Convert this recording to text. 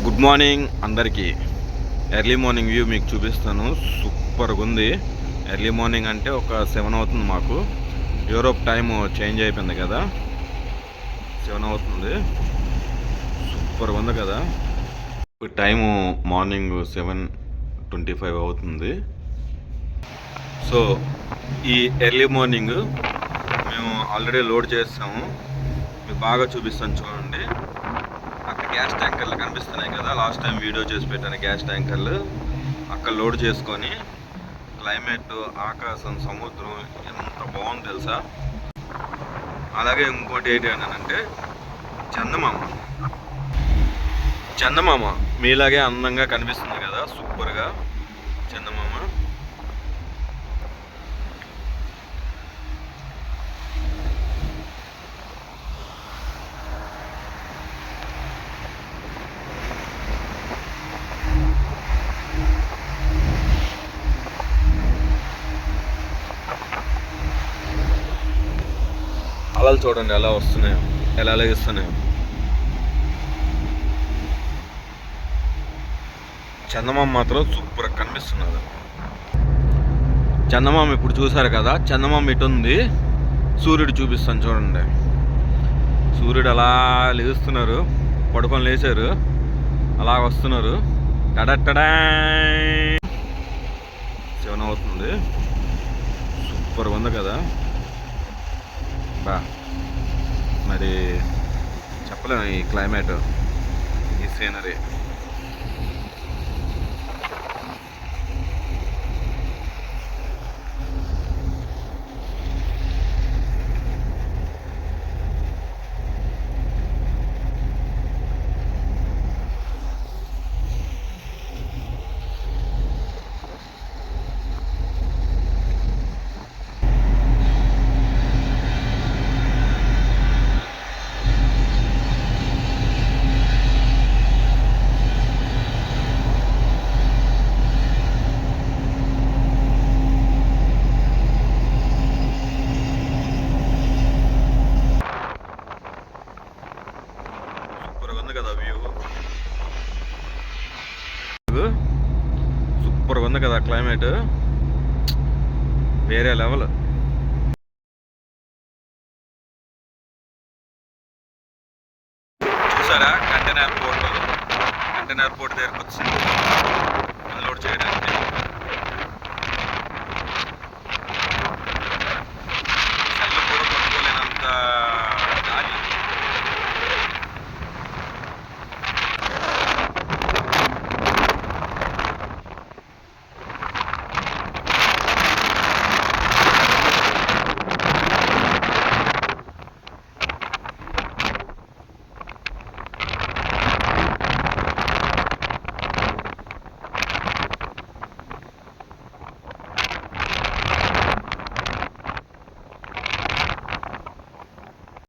Good morning అందరికీ. Early morning view మీకు చూపిస్తాను. సూపర్గా ఉంది. ఎర్లీ మార్నింగ్ అంటే ఒక 7 అవుతుంది. మాకు యూరోప్ టైము చేంజ్ అయిపోయింది కదా, 7 అవుతుంది. సూపర్గా ఉంది కదా. టైము మార్నింగ్ 7:25 అవుతుంది. సో ఈ ఎర్లీ మార్నింగ్ మేము ఆల్రెడీ లోడ్ చేస్తాము. మీకు బాగా చూపిస్తాను చూడండి. అక్కడ గ్యాస్ ట్యాంకర్లు కనిపిస్తున్నాయి కదా, లాస్ట్ టైం వీడియో చేసి పెట్టాను. గ్యాస్ ట్యాంకర్లు అక్కడ లోడ్ చేసుకొని, క్లైమేట్, ఆకాశం, సముద్రం ఎంత బాగుంది తెలుసా. అలాగే ఇంకోటి ఏంటి అంటే చందమామ మీలాగే అందంగా కనిపిస్తుంది కదా, సూపర్గా చందమామ. అలలు చూడండి ఎలా వస్తున్నాయో, ఎలా లేస్తున్నాయో. చందమామ మాత్రం సూపర్గా కనిపిస్తున్నది. చందమామ ఇప్పుడు చూసారు కదా, చందమామ ఇటు ఉంది. సూర్యుడు చూపిస్తాను చూడండి. సూర్యుడు అలా లేస్తున్నారు, పడుకొని లేచారు, అలా వస్తున్నారు. టడటడా 7 అవుతుంది. సూపర్గా ఉంది కదా. మరి చెప్పలేము ఈ క్లైమేట్, ఈ సీనరీ. కదా వ్యూ సూపర్గా ఉంది కదా, క్లైమేట్ వేరే లెవెల్. చూసారా, కంటైనర్ పోర్ట్ దగ్గరకు వచ్చింది అన్లోడ్ చేయడానికి.